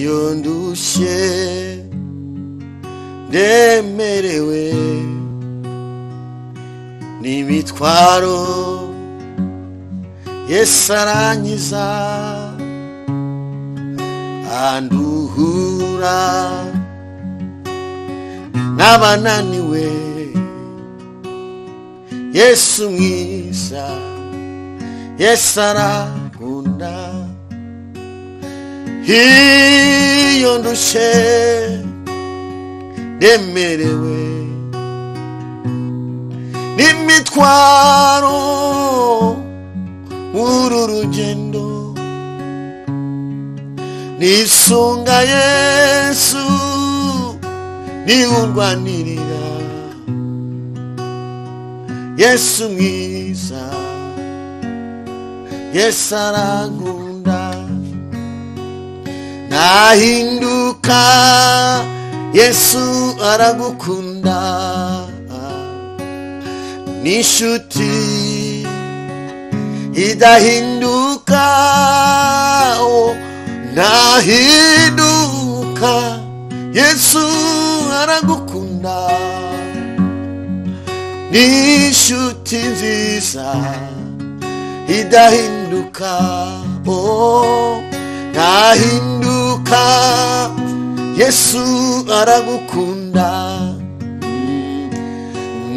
iyo ndushye ndemerewe n'imitwaro Yesu arankiza anduhura n'abananiwe Yesu mwiza Yesu arakunda iyo ndushye ndemerewe n'imitwaro uru rugendo nisunga Yesu niurwanirira Yesu mwiza Yesu arankunda nahinduka Yesu aragukunda nishuti idahinduka nahinduka Yesu aragukunda nishuti nziza idahinduka nahinduka Yesu aragukunda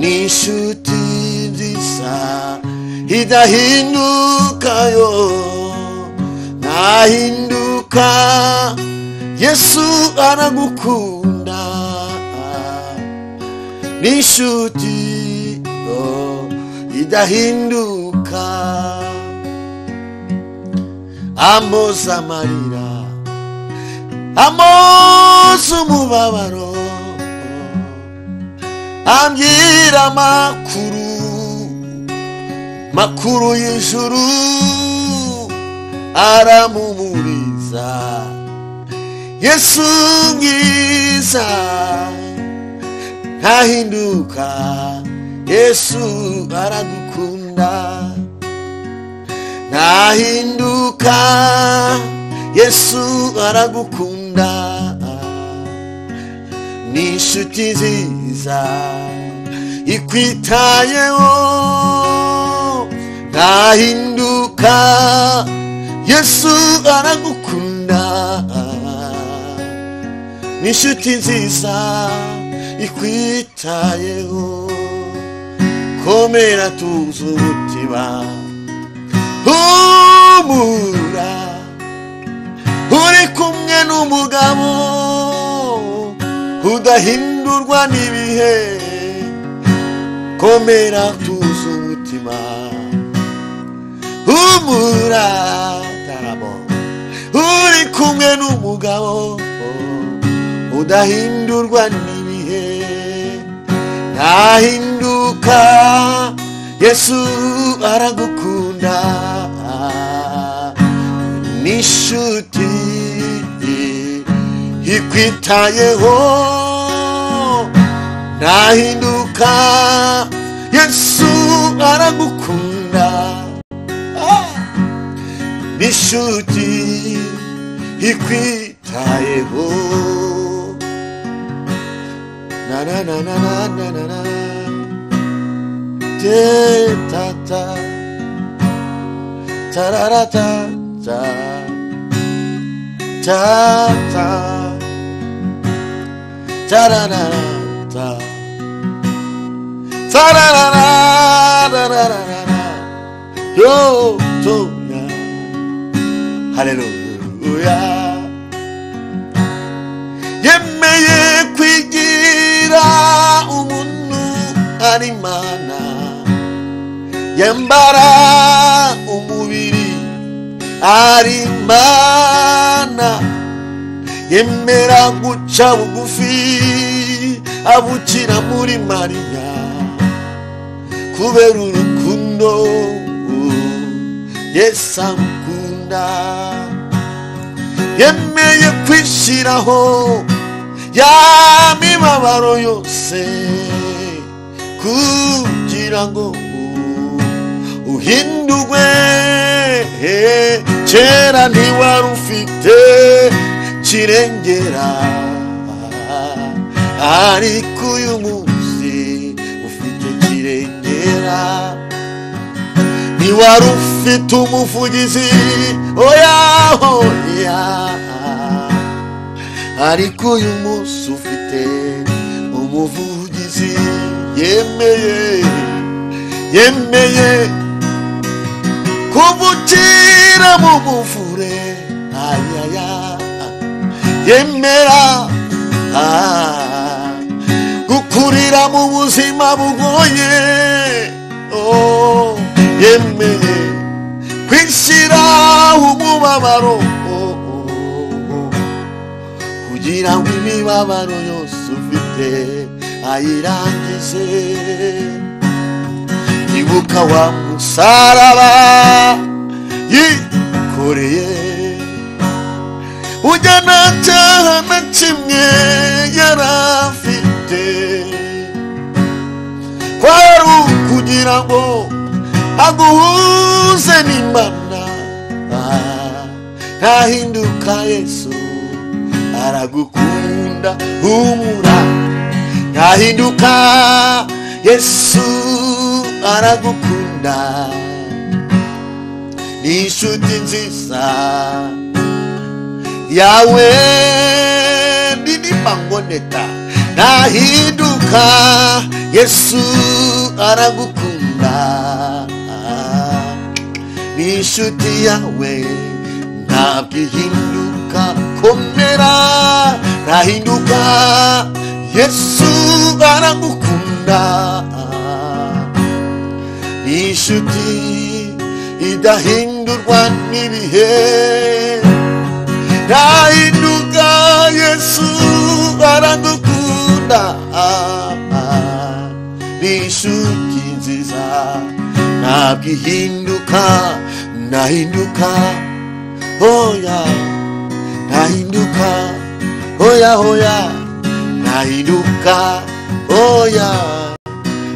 nishuti nziza idahinduka nahinduka Yesu aragukunda nishuti idahinduka amoza amarira amoza umubabaro ambwira makuru y'ijuru aramumuriza Yesu mwiza ntahinduka Yesu aragukunda ntahinduka Yesu aragukunda nishuti nziza ikwitayeho ntahinduka Yesu aragukunda nishuti nziza ikwitayeho komera tuzi umutima humura uri kumwe n'umugabo udahindurwa n'ibihe komera tuzi umutima humura uri kumwe n'umugabo udahindurwa n'ibihe ntahinduka Yesu aragukunda nishuti ikwitayeho ntahinduka Yesu aragukunda nishuti ikwitayeho na na na na na na na ta ta tararata ta ta ta tararata tararara yo to ya hallelujah yemeye kwigira umuntu ari Imana yambara umubiri ari Imana yemera guca bugufi abukira muri Mariya kubera urukundo Yesu amukunda yemeye kwishiraho ya mibabaro yose kugira ngo uhindurwe kera ntiwari ufite kirengera ariko uyu munsi ufite kirengera niwari ufite umuvugizi oya oya ariko uyu munsi ufite umuvugizi yemeye kuvukira mu muvure ayaya yemera gukurira mu buzima bugoye yemeye kwishyira umubabaro kugira ngo imibabaro yose ufite ayirangize ibuka wa musaraba yikoreye ujya nta cyaha na kimwe yarafite kwari ukugira ngo aguhuze n'Imana ntahinduka Yesu aragukunda humura ntahinduka Yesu aragukunda ni inshuti nziza yawe ndinipangoneta ntahinduka Yesu aragukunda ni inshuti yawe ntabwo ihinduka komera ntahinduka Yesu aragukunda ni inshuti idahindurwa n'ibihe ntahinduka Yesu aragukunda ni inshuti nziza ntabwo ihinduka ntahinduka oya ntahinduka oya oya ntahinduka oya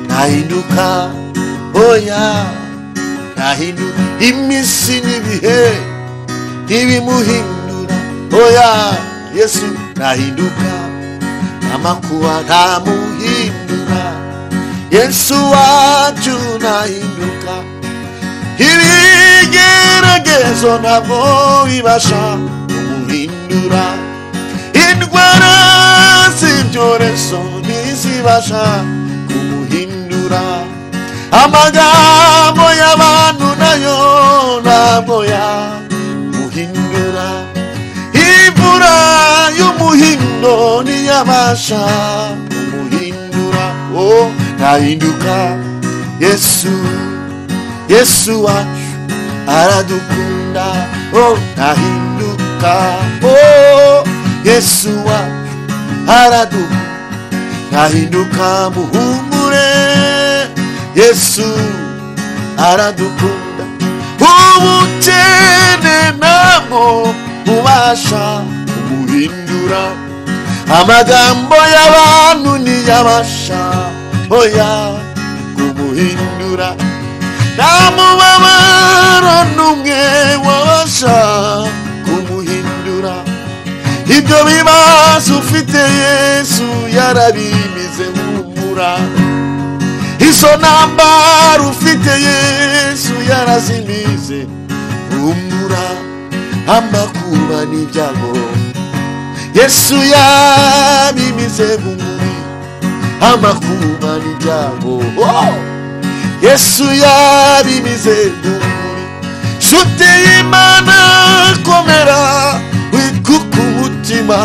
ntahinduka oya ntahinduka iminsi n'ibihe ntibimuhindura oya Yesu ntahinduka amakuba ntamuhindura Yesu wacu ntahinduka ibigeragezo ntabwo bibasha kumuhindura indwara z'ibyorezo ntizibasha kumuhindura amagambo y'abantu nayo ntabwo yamuhindura imvura y'umuhindo ntiyabasha kumuhindura ntahinduka Yesu wacu aradukunda ntahinduka Yesu wacu aradukunda ntahinduka muhumure Yesu aradukunda ubukene ntabwo bubasha kumuhindura amagambo y'abantu ntiyabasha oya kumuhindura nta mubabaro n'umwe wabasha kumuhindura ibyo bibazo ufite Yesu yarabimize humura izo ntambara ufite Yesu yarazimize humura amakuba n'ibyago Yesu yabimize humura amakuba n'ibyago Yesu yabimize humura nshuti y'Imana komera wikuka umutima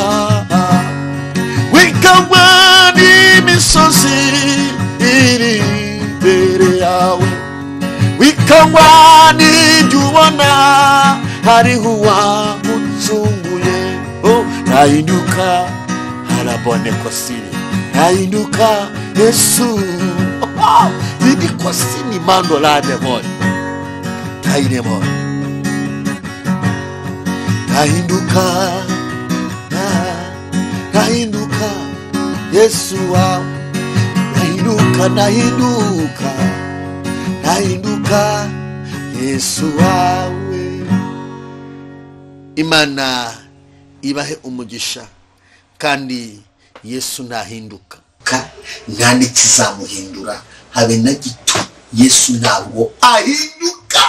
wikagwa n'imisozi iri imbere yawe wikagwa n'ibyo ubona hariho uwagucunguye ntahinduka haraboneka siri ntahinduka Yesu vidikosini mando lade moyo tainemo nahinduka Yesu wa nahinduka Yesu wawe Imana ibahe umugisha kandi Yesu ntahinduka nta n'ikizamuhindura habe na gito. Yesu ntabwo ahinduka,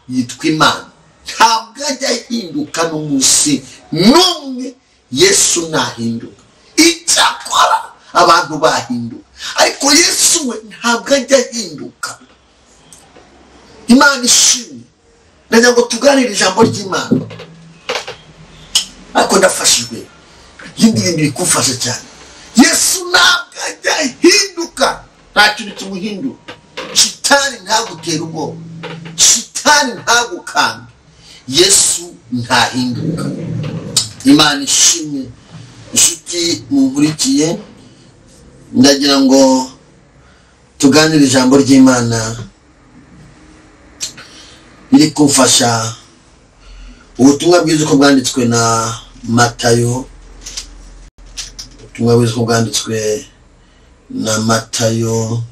yitwa Imana, ntabwo ajya ahinduka n'umunsi n'umwe. Yesu ntahinduka, icyakora abantu bahinduka, ariko Yesu we ntabwo ajya ahinduka. Imana ishimwe. Ndagira ngo tuganire ijambo ry'Imana, ariko ndafashijwe yindi bintu bikufasha cyane. Yesu ntabwo ajya ahinduka, nta kintu kimuhindura. Shitani ntagutera ubwoba, shitani ntagukanda, Yesu ntahinduka. Imana ishimwe. Inshuti munkurikiye, ndagira ngo tuganire ijambo ry'Imana biri kumfasha. Ubutumwa bwiza uko bwanditswe na Matayo, ubutumwa bwiza uko bwanditswe na Matayo,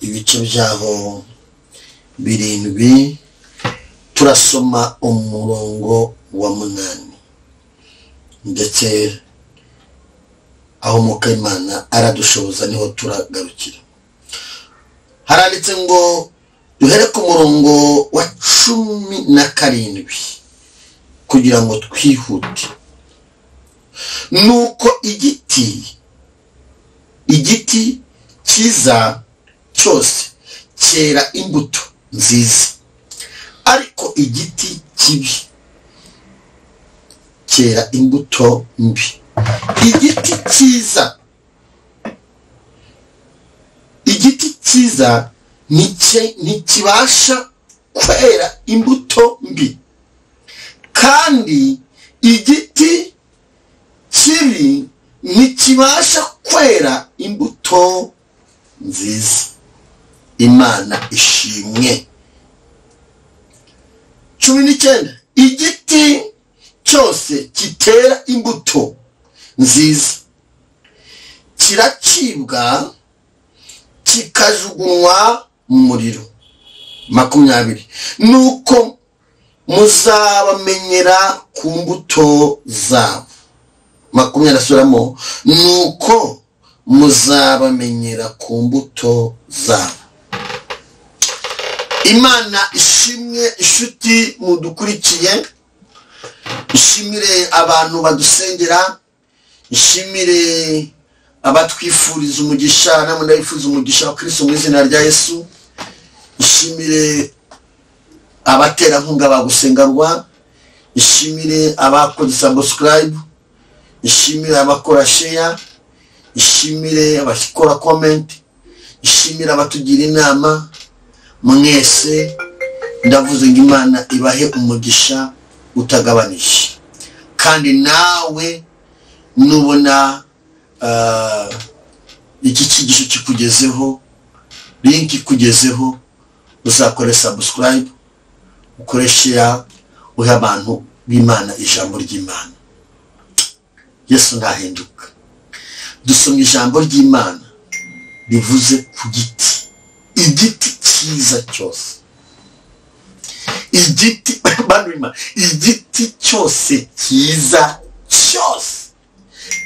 ibice byaho 7, turasoma umurongo wa 8 ndetse aho Mwuka Imana aradushoboza niho turagarukira. Haranditse ngo duhere ku murongo wa 17 kugira ngo twihute. Nuko igiti cyiza cyose cyera imbuto nziza, ariko igiti kibi cyera imbuto mbi. Igiti cyiza ntikibasha kwera imbuto mbi, kandi igiti kibi ntikibasha kwera imbuto nziza. Imana ishimwe. 19 igiti cyose kitera imbuto nziza kiracibwa kikajugunywa mu muriro. 20 nuko muzabamenyera ku mbuto zabo. 20 asuramo, nuko muzabamenyera ku mbuto zabo. Imana ishimwe. Inshuti mudukurikiye, ishimire abantu badusengera, ishimire abatwifuriza umugisha, namwe ndabifuza umugisha wa Kristo mu izina rya Yesu. Ishimire abatera nkunga bagusengarwa, ishimire abakoze subscribe, ishimire abakora share, ishimire abakora comment, ishimire abatugira inama. Mwese ndavuze ngo Imana ibahe umugisha utagabanije. Kandi nawe nubona iki kigisho kikugezeho, link ikugezeho, uzakore subscribe, ukore share, uhe abantu b'Imana ijambo ry'Imana. Yesu ntahinduka. Dusomye ijambo ry'Imana bivuze ku giti, igiti cyiza cyose, igiti bandurima, igiti cyose cyiza cyose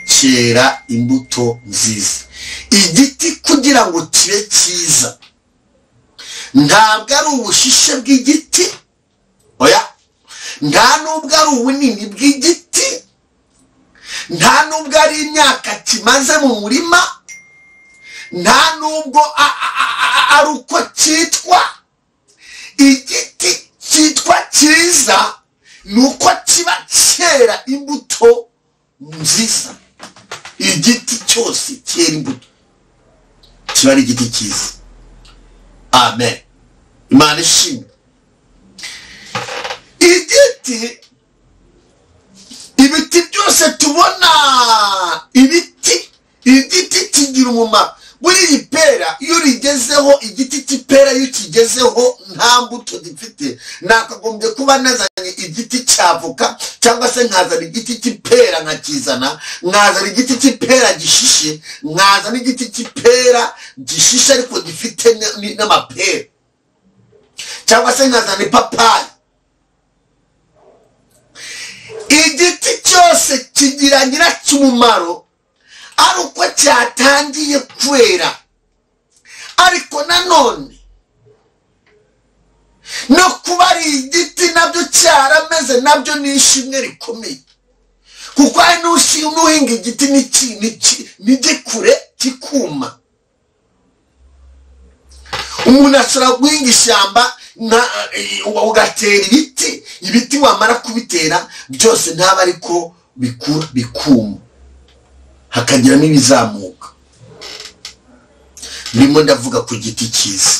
cyera imbuto nziza. Igiti kugira ngo kibe cyiza ntabwo ari ubushishe bw'igiti, oya, nta nubwo ari ubunini bw'igiti, nta nubwo ari imyaka kimaze mu murima, nta nubwo ari uko cyitwa. Igiti cyitwa cyiza nuko kiba cyera imbuto nziza. Igiti cyose cyera imbuto kiba ari igiti cyiza. Amen. Imana ishimwe. Ibiti byose tubona, igiti kigira umumaro. Buri ipera iyo rigezeho, igiti cy'ipera iyo kigezeho nta mbuto gifite, nakagombye kuba nazanye igiti cy'avoka cyangwa se nkazana igiti cy'ipera nkakizana, nkazana igiti cy'ipera gishishe, nkazana igiti cy'ipera gishishe ariko gifite n'amapera, cyangwa se nkazana ipapayi. Igiti cyo kugirira nyiracyo umumaro ari uko cyatangiye kwera. Ariko nanone no kuba ari igiti nabyo cyarameze nabyo ni ishimwe rikomeye, kuko ari n'uhinga igiti n'igikure kikuma. Umuntu ashobora guhinga ishyamba ugatera ibiti wamara kubitera byose ntaba ariko bikuma, hakagiramo ibizamuka. Ndimo ndavuga ku giti cyiza.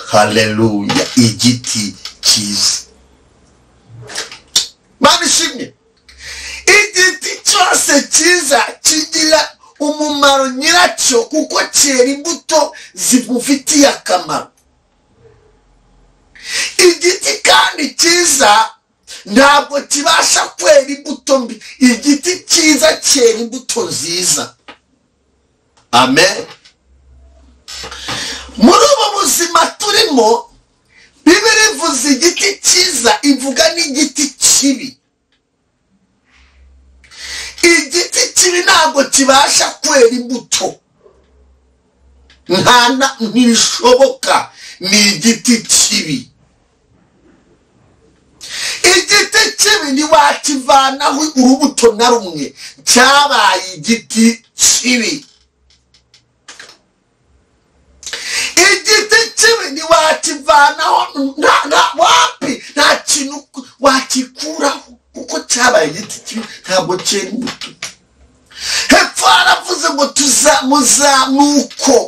Haleluya, igiti cyiza. Manishimye, igiti cyose cyiza kigira umumaro nyiracyo, kuko cyera imbuto zimufitiye akamaro. Igiti kandi cyiza ntabwo kibasha kwera imbuto mbi. Igiti cyiza cyera imbuto nziza. Amen. Muri ubu buzima turimo, Bibiliya ivuze igiti cyiza, ivuga n'igiti kibi. Igiti kibi ntabwo kibasha kwera imbuto, ntibishoboka. Ni igiti kibi. Igiti kibi ntiwakivanaho urubuto na rumwe, cyabaye igiti kibi. Igiti kibi ntiwakivanaho nta kintu wakikuraho, kuko cyabaye igiti kibi, ntabwo cyera imbuto. Hepfo haravuze ngo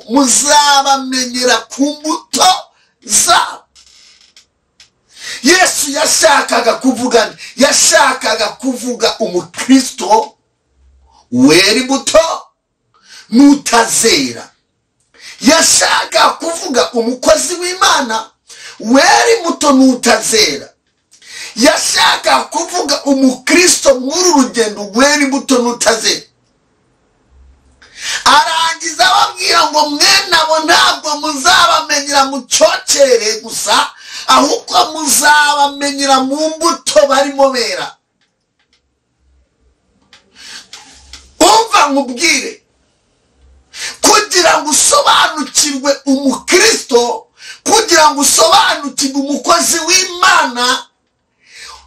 muzabamenyera ku mbuto zabo. Yesu yashakaga kuvuga umukristo wera imbuto n'utazera. Yashaka kuvuga umukozi w'Imana wera imbuto n'utazera. Yashaka kuvuga umukristo muri rugendo wera imbuto n'utazera. Arangiza ababwira ngo mwene abo ntabwo muzabamenyera mu cyocere gusa, ahubwo muzabamenyera mu mbuto barimo bera. Umva nkubwire, kugira ngo usobanukirwe umukristo, kugira ngo usobanukirwe umukozi w'Imana,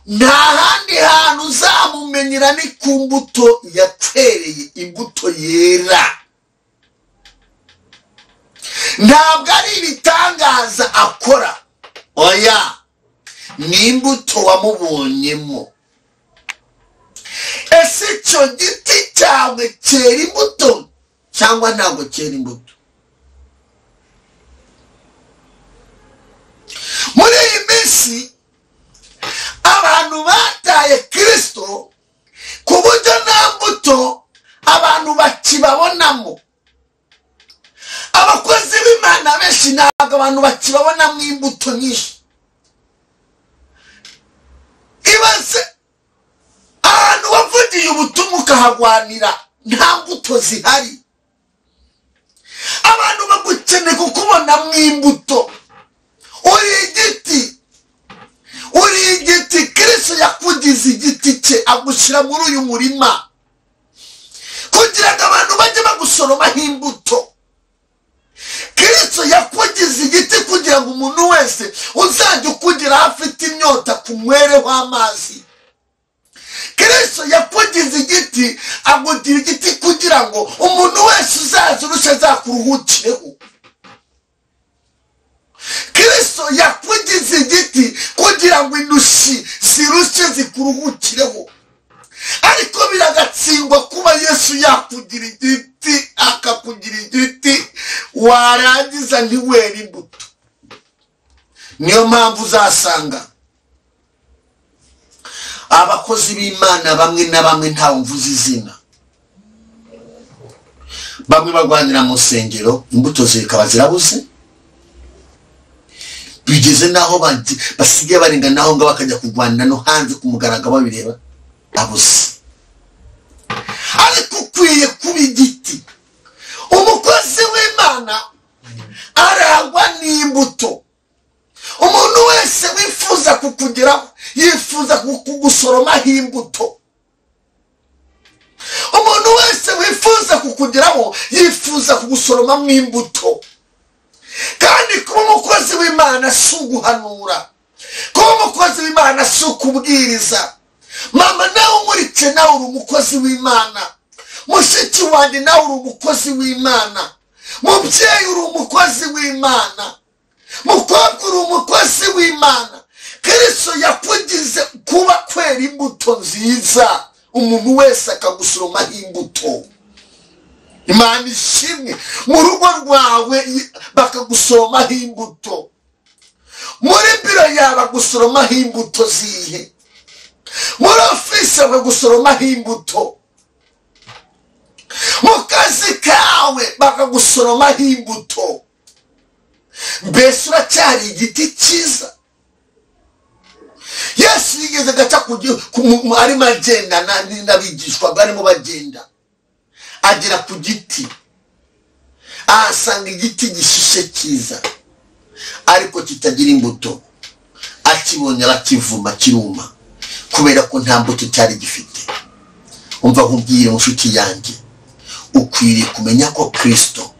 nta handi hantu uzamumenyera ni ku mbuto yakwereye, imbuto yera. Ntabwo ari ibitangaza akora, oya, ni imbuto wamubonyemo. Ese icyo giti cyawe cyera imbuto cyangwa ntabwo cyera imbuto? Muri iyi minsi abantu bataye Kristo ku buryo nta mbuto abantu bakibabonamo. Abakozi b'Imana benshi ntabwo abantu bakibabonamo imbuto nyinshi. Ibaze ahantu wavugiye ubutumwa ukahagwanira nta mbuto zihari. Abantu bagukeneye kukubonamo imbuto. Uri igiti, Kristo yakugize igiti cye agushyira muri uyu murima kugira ngo abantu bajye bagusoromaho imbuto. Kristo yakugize igiti kugira ngo umuntu wese uzajya ukugeraho afite inyota kumwereho amazi. Kristo yakugize igiti, agugira igiti kugira ngo umuntu wese uzaza urusha azakuruhukireho. Kristo yakugize igiti kugira ngo indushyi zirushe zikuruhukireho. Ariko biragatsindwa kuba Yesu yakugira igiti, akakugira igiti, warangiza ntiwera imbuto. Niyo mpamvu uzasanga abakozi b'Imana bamwe na bamwe ntawe mvuze izina, bamwe barwanira mu nsengero, imbuto zikaba zirabuze. Bigeze naho basigaye barenga naho ngo bakajya kurwanira no hanze ku mugaragaro babireba abuze. Ariko ukwiye kuba igiti. Umukozi w'Imana arangwa n'imbuto. Umuntu wese wifuza kukugeraho yifuza kugusoromaho imbuto. yifuza kukugeraho, yifuza kugusoromamo imbuto. Kandi kuba umukozi w'Imana si uguhanura, kuba umukozi w'Imana si ukubwiriza. Mama nawe umurice, nawe uri umukozi w'Imana. Mushiki wanjye nawe uri umukozi w'Imana. Mubyeyi uri umukozi w'Imana. Mukobwa uri umukozi w'Imana. Kristo yakugize kuba kwera imbuto nziza, umuntu wese akagusoromaho imbuto. Imana ishimwe. Mu rugo rwawe bakagusoromaho imbuto, muri biro yawe bagusoromaho imbuto zihe, muri ofisi bakagusoromaho imbuto, mu kazi kawe bakagusoromaho imbuto. Mbese uracyari igiti cyiza. Yesu yigeze gaca arimo agenda n'abigishwa barimo bagenda, agera ku giti, ahasanga igiti gishishe cyiza ariko kitagira imbuto. Akibonye arakivuma kiruma, kubera ko nta mbuto cyari gifite. Umva nkubwire inshuti yanjye, ukwiriye kumenya ko Kristo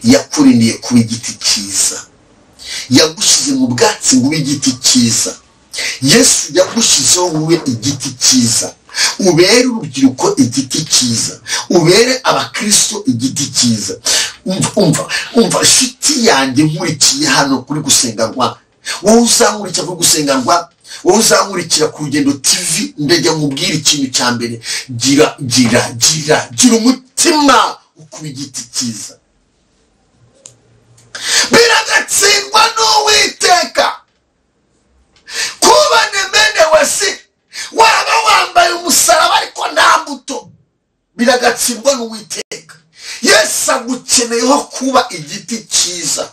yakurindiye kuba igiti cyiza, yagushize mu bwatsi ngo ube igiti cyiza. Yesu yagushizeho ube igiti cyiza, ubere urubyiruko igiti cyiza, ubere abakristo igiti cyiza. Umva shiti yanjye nkurikiye hano kuri gusengerwa, wowe uzankurikira kuri gusengerwa, wowe uzankurikira ku Rugendo TV, ndajya nkubwira ikintu cya mbere, gira umutima ukuba igiti cyiza. Biragatsindwa n'Uwiteka kuba nemenewe si waba wambaye umusaraba ariko nta mbuto. Biragatsindwa n'Uwiteka. Yesu agukeneyeho kuba igiti cyiza.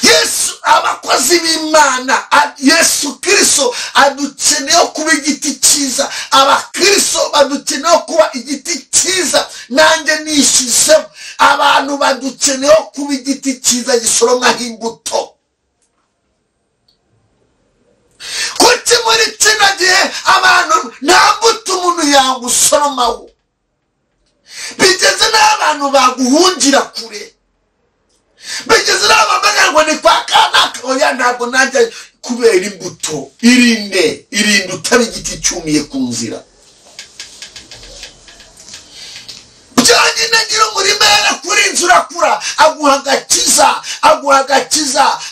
Yesu, abakozi b'Imana, Yesu Kristo adukeneyeho kuba igiti cyiza. Abakristo badukeneyeho kuba igiti cyiza. Nanjye nishizeho abantu badukeneyeho kuba igiti cyiza gisoromwaho imbuto. Kuki muri kino gihe abantu nta mbuto umuntu yagusoromaho? Bigeze n'abantu baguhungira kure, bigeze n'abamenya ngo ni kwa kanaka. Oya, ntabwo najya kubera imbuto. Irinde utaba igiti cyumiye ku nzira. Byonyine ngira umurima kuri inzu urakura, aguha agakiza,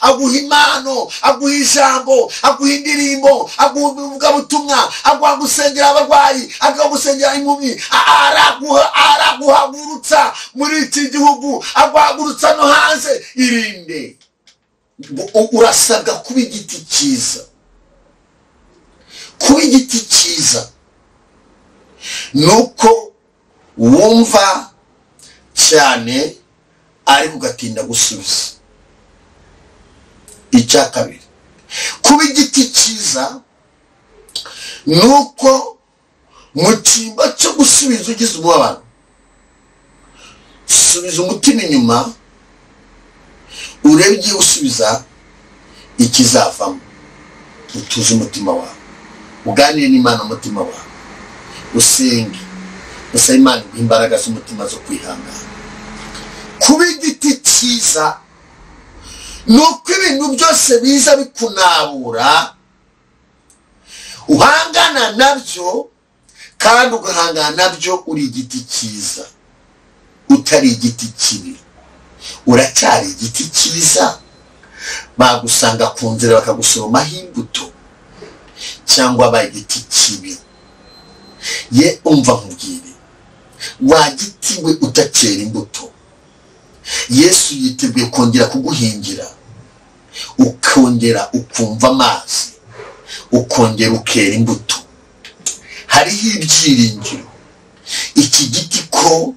aguha impano, aguha ijambo, aguha indirimbo, aguha ubutumwa, aguha gusengera abarwayi, aguha gusengera impumyi, araguhagurutsa muri iki gihugu, aguhagurutsa no hanze. Irinde. Urasabwa kuba igiti cyiza. Kuba igiti cyiza nuko wumva cyane ariko ugatinda gusubiza. Icya kabiri, kuba igiti cyiza nuko mu cyimba cyo gusubiza ugize umubabaro, subiza umutima inyuma, urebe igiye usubiza ikizavamo. Utuze umutima wawe, uganire n'Imana umutima wawe, usenge, usaba Imana imbaraga z'umutima zo kwihangana. Kuba igiti cyiza nuko ibintu byose biza bikunabura uhangana nabyo, kandi ugahangana nabyo uri igiti cyiza, utari igiti kibi. Uracyari igiti cyiza. Bagusanga ku nzira bakagusoromaho imbuto, cyangwa abaye igiti kibi. Ye umva nkubwire, wa giti we utacera imbuto, Yesu yiteguye kongera kuguhingira, ukongera ukumva amazi, ukongera ukera imbuto. Hariho ibyiringiro iki giti ko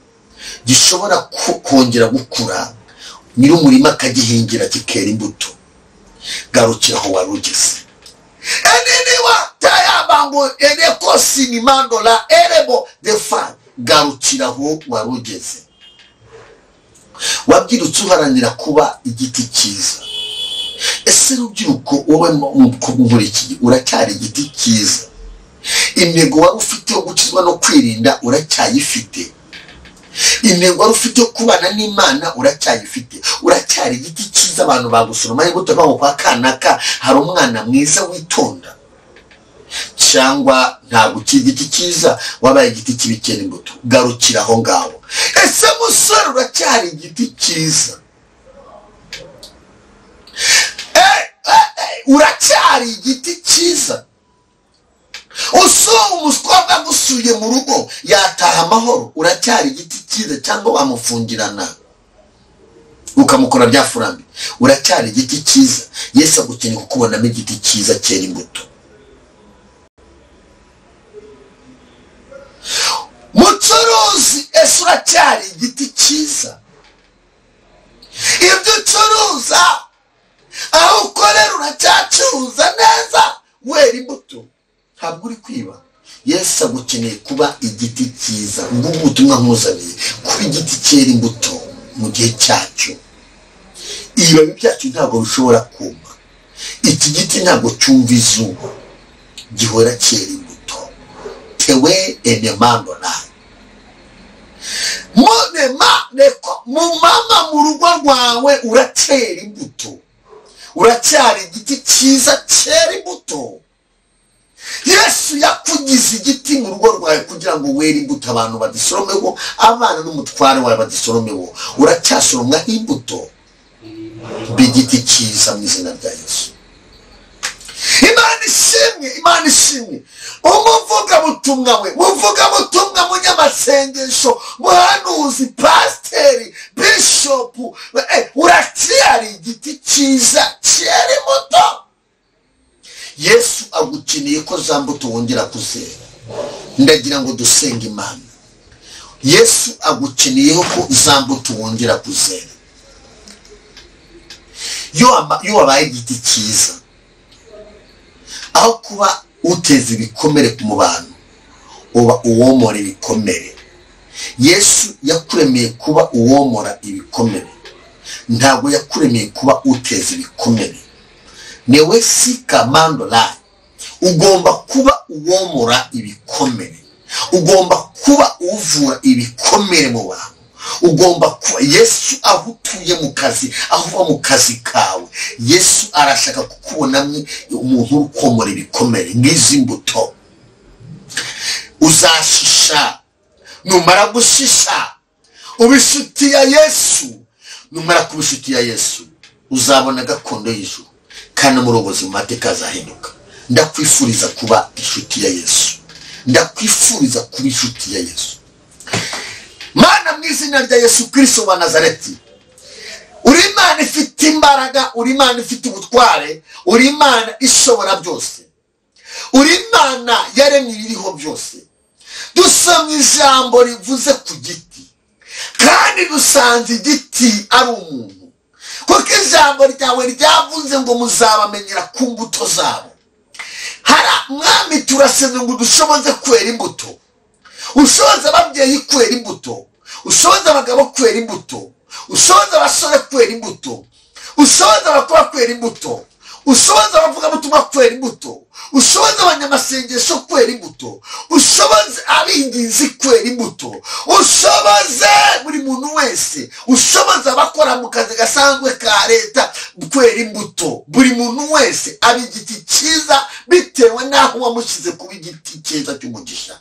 gishobora kongera gukura, nyir'umurima akagihingira kikera imbuto. Garukira aho wari ugeze. Eniniwa tayabango eneko sinimandola erebo defa. Garukira aho wari ugeze. Wabyirutse uharanira kuba igiti cyiza. Ese rubyiruko wowe nkurikiye uracyari igiti cyiza? intego wari ufite yo gukizwa no kwirinda uracyayifite. Intego wari ufite yo kubana n'Imana uracyayifite. Uracyari igiti cyiza abantu bagusoroma imbuto baho kwa kanaka hari umwana mwiza witonda. Cyangwa ntabwo igiti cyiza wabaye igiti kibikera imbuto. Garukira aho ngaho. Ese musore uracyari igiti cyiza? Uracyari igiti cyiza? Umuswa gusuye mu rugo yataha amahoro, uracyari igiti cyiza cyangwa wamufungirana ukamukora byafurambi? Uracyari igiti cyiza. Yesu agukeneye kukubonamo igiti cyiza cyera imbuto. Mucuruzi, ese uracyari igiti cyiza? Ibyo ucuruza aho ukorera uracyacuruza neza, wera imbuto, ntabwo uri kwiba. Yesu agukeneye kuba igiti cyiza. Ngubu ubutumwa nkuzaniye, kuba igiti cyera imbuto mu gihe cyacyo. Ibibabi byacyo ntabwo bishobora kuma. Iki giti ntabwo cyumva izuba, gihora cyera imbuto. Tewe enemando nawe mama mu rugo rwawe uracyera imbuto. Uracyari igiti cyiza cyera imbuto. Yesu yakugize igiti mu rugo rwawe kugira ngo were imbuto abantu badisoromeho, abana n'umutware wawe badisoromeho. Uracyasoromwa imbuto. B'igiti cyiza mu izina rya Yesu. Imana ishimwe. Umuvugabutumwa munyamasengesho, muhanuzi, pasiteri, bishopu, uracyari igiti cyiza cyera imbuto. Yesu agukeneye ko za mbuto wongera kuzera. Ndagira ngo dusenge Imana. Yesu agukeneyeho ko za mbuto wongera kuzera. Yo wabaye igiti cyiza, aho kuba uteza ibikomere mu bantu, uba uwomora ibikomere. Yesu yakuremeye kuba uwomora ibikomere, ntabwo yakuremeye kuba uteza ibikomere. Newe si kamando la. Ugomba kuba uwomora ibikomere. Ugomba kuba uvura ibikomere mu bantu. Ugomba kuba Yesu aho utuye mu kazi, aho uba mu kazi kawe. Yesu arashaka kukubonamo umuntu ukomora ibikomere. Ngizi imbuto uzashisha. Numara gushisha ubishuti ya Yesu. Numara kubishuti ya Yesu uzabona gakondo y'ijuru, kandi muri ubuzima mateka azahinduka. Ndakwifuriza kuba inshuti ya Yesu. Ndakwifuriza kuba inshuti ya Yesu. Mana mu izina rya Yesu Kristo wa Nazareti, uri Imana ifite imbaraga, uri Imana ifite ubutware, uri Imana ishobora byose, uri Imana yaremye ibiriho byose. Dusomye ijambo rivuze ku giti, kandi dusanze igiti ari umuntu, kuko ijambo ryawe ryavuze ngo muzabamenyera ku mbuto zabo. Mwami turaseze ngo dushoboze kwera imbuto. Ushoboza ababyeyi kwera imbuto, ushoboza abagabo kwera imbuto, ushoboza abasore kwera imbuto, ushoboza abakobwa kwera imbuto, ushoboza abavugabutumwa kwera imbuto, ushoboza abanyamasengesho kwera imbuto, ushoboza abinginzi kwera imbuto, ushoboze buri muntu wese, ushoboza abakora mu kazi gasanzwe ka leta kwera imbuto. Buri muntu wese aba igiti cyiza bitewe n'aho wamushyize kuba igiti cyiza cy'umugisha.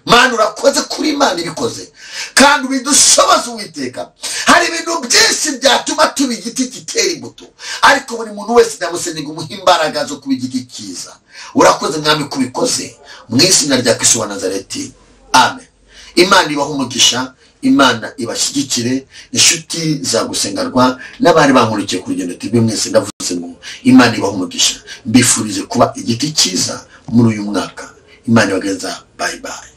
Mana urakoze kuri Imana ibikoze, kandi ubidushoboza Uwiteka. Hari ibintu byinshi byatuma tuba igiti gitera imbuto, ariko buri muntu wese ndamusenga umuha imbaraga zo kuba igiti cyiza. Urakoze Mwami kubikoze, mu izina rya Kristo wa Nazareti, amen. Imana ibaha umugisha, Imana ibashyigikire. Inshuti za Gusengerwa n'abari bankurikiye ku Rugendo TV mwese ndavuze ngo Imana ibaha umugisha. Mbifurize kuba igiti cyiza muri uyu mwaka. Imana ibageza. Bye bye.